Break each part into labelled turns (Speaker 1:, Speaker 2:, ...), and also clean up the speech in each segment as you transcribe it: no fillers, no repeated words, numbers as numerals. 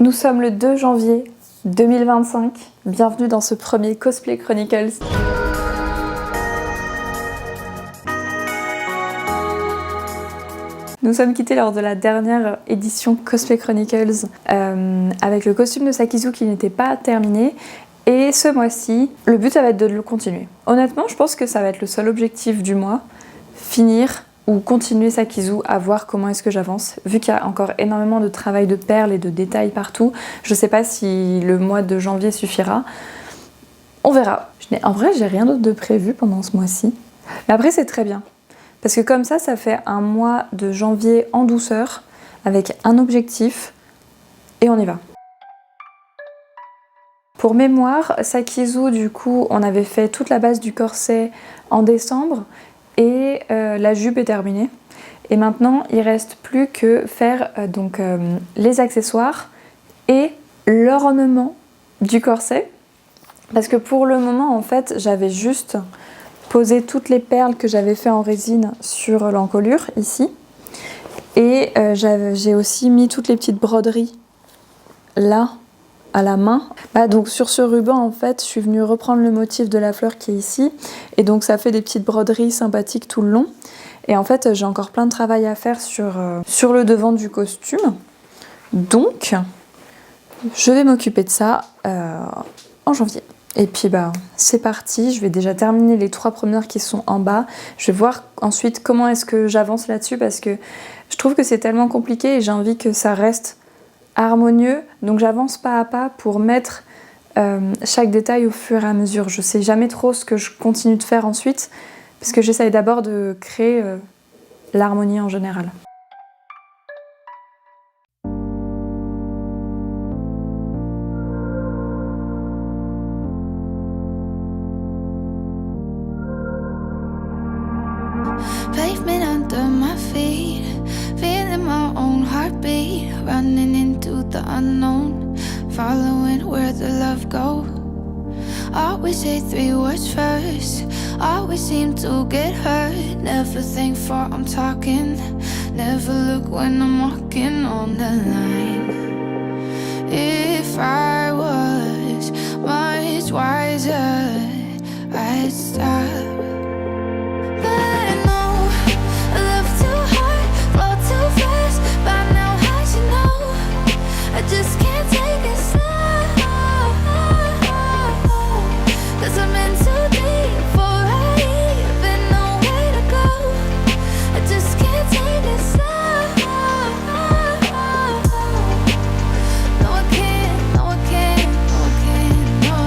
Speaker 1: Nous sommes le 2 janvier 2025. Bienvenue dans ce premier Cosplay Chronicles. Nous sommes quittés lors de la dernière édition Cosplay Chronicles avec le costume de Sakizu qui n'était pas terminé. Et ce mois-ci, le but ça va être de le continuer. Honnêtement, je pense que ça va être le seul objectif du mois, finir ou continuer Sakizu, à voir comment est-ce que j'avance. Vu qu'il y a encore énormément de travail de perles et de détails partout, je sais pas si le mois de janvier suffira. On verra. En vrai, j'ai rien d'autre de prévu pendant ce mois-ci. Mais après, c'est très bien. Parce que comme ça fait un mois de janvier en douceur, avec un objectif, et on y va. Pour mémoire, Sakizu, du coup, on avait fait toute la base du corset en décembre, et la jupe est terminée. Et maintenant, il reste plus que faire les accessoires et l'ornement du corset. Parce que pour le moment, en fait, j'avais juste posé toutes les perles que j'avais fait en résine sur l'encolure, ici. Et j'ai aussi mis toutes les petites broderies là, à la main. Donc sur ce ruban, en fait, je suis venue reprendre le motif de la fleur qui est ici. Et donc ça fait des petites broderies sympathiques tout le long. Et en fait, j'ai encore plein de travail à faire sur le devant du costume. Donc, je vais m'occuper de ça en janvier. Et puis c'est parti, je vais déjà terminer les 3 premières qui sont en bas. Je vais voir ensuite comment est-ce que j'avance là-dessus parce que je trouve que c'est tellement compliqué et j'ai envie que ça reste harmonieux. Donc j'avance pas à pas pour mettre chaque détail au fur et à mesure. Je sais jamais trop ce que je continue de faire ensuite parce que j'essaye d'abord de créer l'harmonie en général.
Speaker 2: Pavement under my feet, feeling my own heartbeat, running into the unknown, following where the love goes. Always say 3 words first, always seem to get hurt. Never think before I'm talking, never look when I'm walking on the line. If I was much wiser, I'd stop. I just can't take it slow, 'cause I'm in too deep for I even know where to go. I just can't take it slow. No I can't, no I can't, no I can't, no.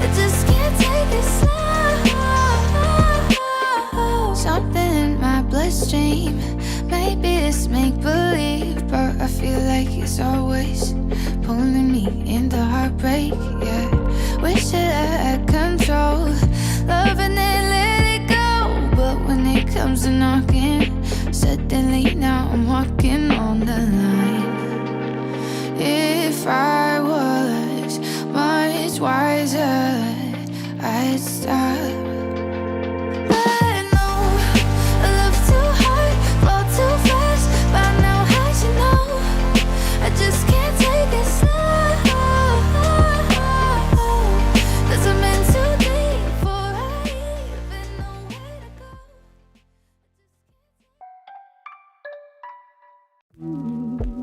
Speaker 2: I just can't take it slow. Something in my bloodstream, maybe it's make-believe, but I feel like it's always pulling me into heartbreak, yeah. Wish that I had control, loving it, let it go. But when it comes to knocking, suddenly now I'm walking on the line. If I was much wiser, I'd stop. I just can't take it slow, 'cause I'm in too deep for I even know where to go.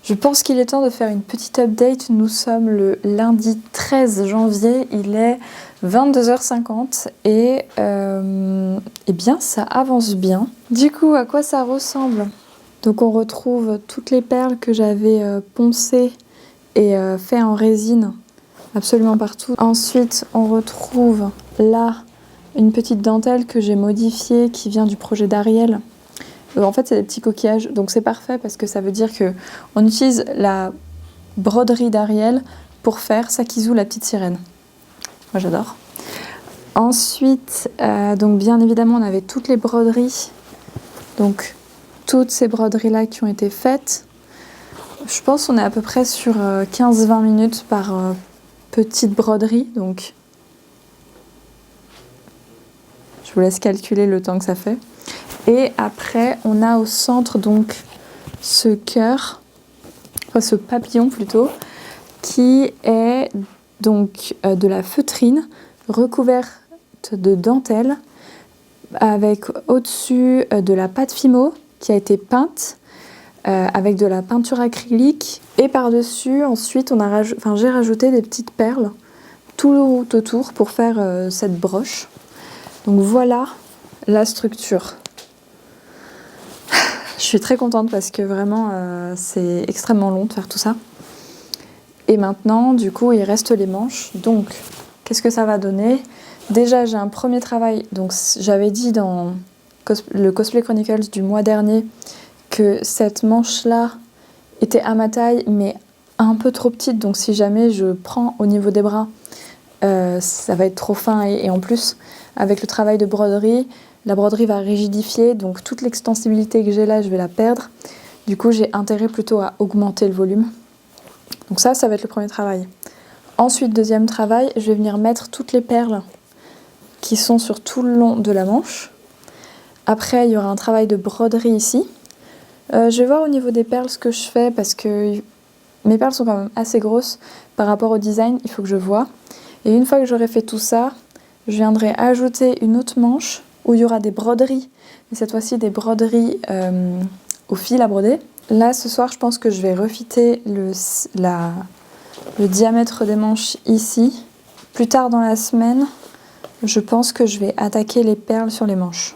Speaker 1: Je pense qu'il est temps de faire une petite update. Nous sommes le lundi 13 janvier, il est 22h50 et eh bien ça avance bien. Du coup, à quoi ça ressemble? Donc on retrouve toutes les perles que j'avais poncées et fait en résine absolument partout. Ensuite, on retrouve là une petite dentelle que j'ai modifiée qui vient du projet d'Ariel. En fait, c'est des petits coquillages, donc c'est parfait parce que ça veut dire qu'on utilise la broderie d'Ariel pour faire Sakizou, la petite sirène. Moi, j'adore. Ensuite, donc bien évidemment, on avait toutes les broderies. Donc, toutes ces broderies-là qui ont été faites. Je pense qu'on est à peu près sur 15-20 minutes par petite broderie. Donc, je vous laisse calculer le temps que ça fait. Et après, on a au centre donc ce cœur, enfin ce papillon plutôt, qui est donc de la feutrine recouverte de dentelle, avec au-dessus de la pâte Fimo qui a été peinte, avec de la peinture acrylique. Et par-dessus, ensuite, j'ai rajouté des petites perles tout autour pour faire cette broche. Donc voilà la structure. Je suis très contente parce que vraiment c'est extrêmement long de faire tout ça. Et maintenant, du coup, il reste les manches. Donc, qu'est-ce que ça va donner? Déjà, j'ai un premier travail. Donc, j'avais dit dans le Cosplay Chronicles du mois dernier que cette manche-là était à ma taille, mais un peu trop petite. Donc, si jamais je prends au niveau des bras, ça va être trop fin. Et en plus, avec le travail de broderie, la broderie va rigidifier, donc toute l'extensibilité que j'ai là, je vais la perdre. Du coup, j'ai intérêt plutôt à augmenter le volume. Donc ça va être le premier travail. Ensuite, deuxième travail, je vais venir mettre toutes les perles qui sont sur tout le long de la manche. Après, il y aura un travail de broderie ici. Je vais voir au niveau des perles ce que je fais parce que mes perles sont quand même assez grosses par rapport au design, il faut que je vois. Et une fois que j'aurai fait tout ça, je viendrai ajouter une autre manche où il y aura des broderies, mais cette fois-ci des broderies au fil à broder. Là, ce soir, je pense que je vais refiter le diamètre des manches ici. Plus tard dans la semaine, je pense que je vais attaquer les perles sur les manches.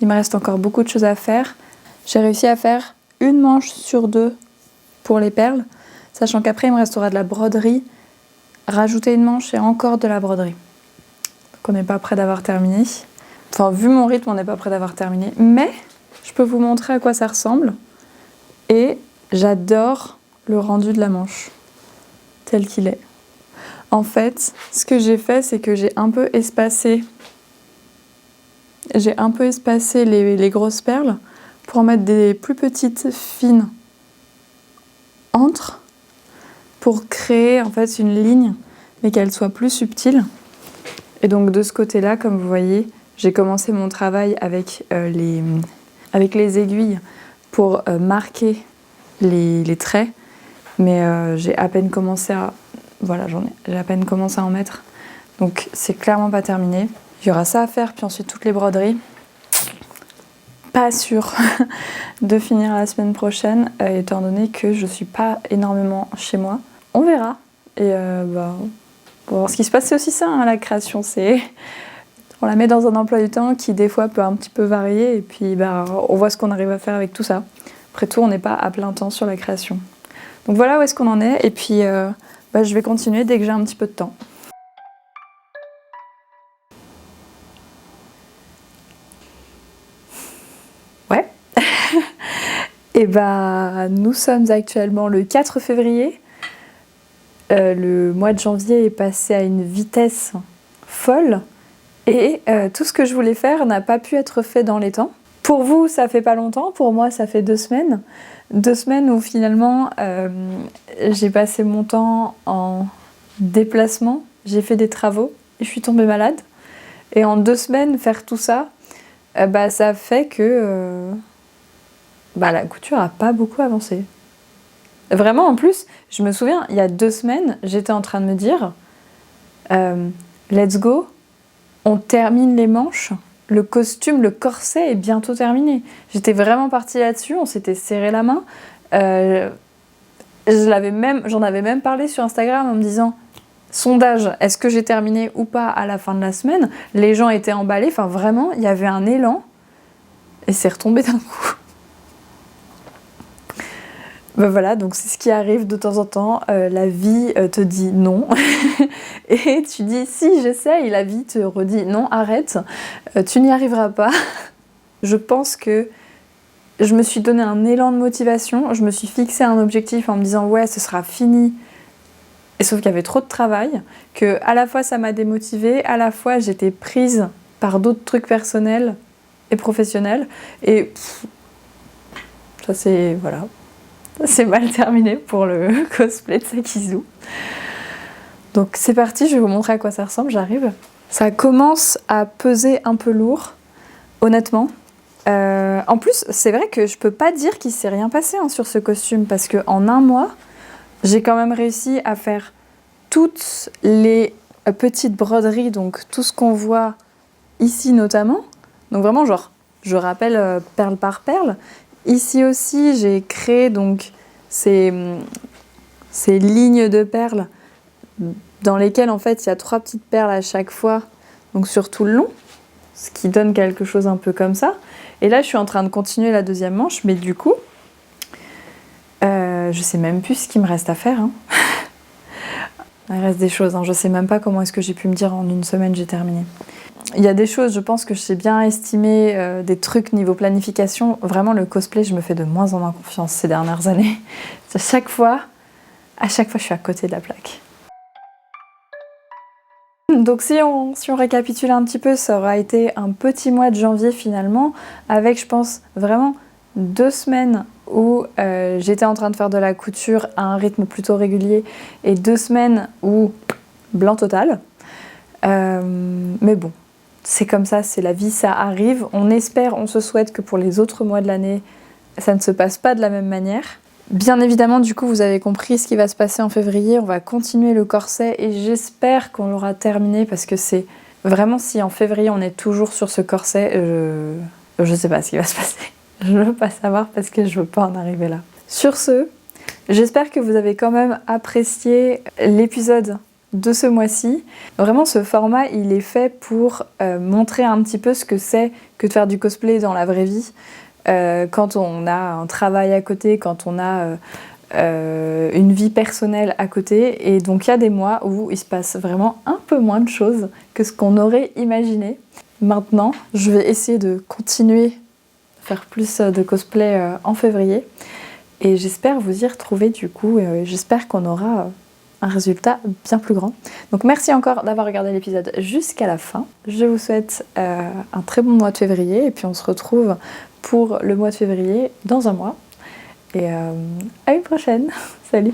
Speaker 1: Il me reste encore beaucoup de choses à faire. J'ai réussi à faire une manche sur deux pour les perles, sachant qu'après il me restera de la broderie, rajouter une manche et encore de la broderie. Donc on n'est pas près d'avoir terminé. Enfin, vu mon rythme, on n'est pas près d'avoir terminé. Mais je peux vous montrer à quoi ça ressemble. Et j'adore le rendu de la manche, tel qu'il est. En fait, ce que j'ai fait, c'est que j'ai un peu espacé les grosses perles pour en mettre des plus petites fines entre, pour créer en fait une ligne mais qu'elle soit plus subtile. Et donc de ce côté-là, comme vous voyez, j'ai commencé mon travail avec les aiguilles pour marquer les traits, mais j'ai à peine commencé à en mettre. Donc c'est clairement pas terminé. Il y aura ça à faire, puis ensuite toutes les broderies. Pas sûre de finir la semaine prochaine, étant donné que je suis pas énormément chez moi. On verra. Et on va voir ce qui se passe. C'est aussi ça, hein, la création. On la met dans un emploi du temps qui, des fois, peut un petit peu varier. Et puis, on voit ce qu'on arrive à faire avec tout ça. Après tout, on n'est pas à plein temps sur la création. Donc voilà où est-ce qu'on en est. Et puis, je vais continuer dès que j'ai un petit peu de temps. Et bah, nous sommes actuellement le 4 février. Le mois de janvier est passé à une vitesse folle et tout ce que je voulais faire n'a pas pu être fait dans les temps. Pour vous, ça fait pas longtemps, pour moi, ça fait 2 semaines. 2 semaines où finalement, j'ai passé mon temps en déplacement, j'ai fait des travaux et je suis tombée malade. Et en 2 semaines, faire tout ça, bah, ça fait que bah, la couture a pas beaucoup avancé. Vraiment, en plus, je me souviens, il y a 2 semaines, j'étais en train de me dire let's go, on termine les manches, le costume, le corset est bientôt terminé. J'étais vraiment partie là-dessus, on s'était serré la main. J'en avais même parlé sur Instagram en me disant sondage, est-ce que j'ai terminé ou pas à la fin de la semaine? Les gens étaient emballés, enfin vraiment, il y avait un élan et c'est retombé d'un coup. Ben voilà, donc c'est ce qui arrive de temps en temps, la vie te dit non, et tu dis si j'essaye, la vie te redit non, arrête, tu n'y arriveras pas. Je pense que je me suis donné un élan de motivation, je me suis fixé un objectif en me disant ouais, ce sera fini, et sauf qu'il y avait trop de travail, que à la fois ça m'a démotivée, à la fois j'étais prise par d'autres trucs personnels et professionnels, et ça c'est, voilà. C'est mal terminé pour le cosplay de Sakizu. Donc c'est parti, je vais vous montrer à quoi ça ressemble, j'arrive. Ça commence à peser un peu lourd, honnêtement. En plus, c'est vrai que je peux pas dire qu'il s'est rien passé sur ce costume, parce qu'en 1 mois, j'ai quand même réussi à faire toutes les petites broderies, donc tout ce qu'on voit ici notamment. Donc vraiment, genre, je rappelle perle par perle. Ici aussi, j'ai créé donc ces lignes de perles dans lesquelles en fait il y a 3 petites perles à chaque fois, donc sur tout le long, ce qui donne quelque chose un peu comme ça. Et là, je suis en train de continuer la 2e manche, mais du coup, je sais même plus ce qu'il me reste à faire. Il reste des choses, je sais même pas comment est-ce que j'ai pu me dire en 1 semaine j'ai terminé. Il y a des choses, je pense que je sais bien estimer des trucs niveau planification. Vraiment, le cosplay, je me fais de moins en moins confiance ces dernières années. À chaque fois, je suis à côté de la plaque. Donc si on récapitule un petit peu, ça aura été un petit mois de janvier finalement, avec je pense vraiment 2 semaines où j'étais en train de faire de la couture à un rythme plutôt régulier, et 2 semaines où blanc total. Mais bon. C'est comme ça, c'est la vie, ça arrive. On espère, on se souhaite que pour les autres mois de l'année, ça ne se passe pas de la même manière. Bien évidemment, du coup, vous avez compris ce qui va se passer en février. On va continuer le corset et j'espère qu'on l'aura terminé, parce que c'est vraiment, si en février on est toujours sur ce corset, je sais pas ce qui va se passer. Je veux pas savoir parce que je veux pas en arriver là. Sur ce, j'espère que vous avez quand même apprécié l'épisode de ce mois-ci. Vraiment, ce format, il est fait pour montrer un petit peu ce que c'est que de faire du cosplay dans la vraie vie. Quand on a un travail à côté, quand on a une vie personnelle à côté. Et donc, il y a des mois où il se passe vraiment un peu moins de choses que ce qu'on aurait imaginé. Maintenant, je vais essayer de continuer à faire plus de cosplay en février. Et j'espère vous y retrouver du coup. J'espère qu'on aura un résultat bien plus grand. Donc merci encore d'avoir regardé l'épisode jusqu'à la fin. Je vous souhaite un très bon mois de février, et puis on se retrouve pour le mois de février dans 1 mois. Et à une prochaine. Salut.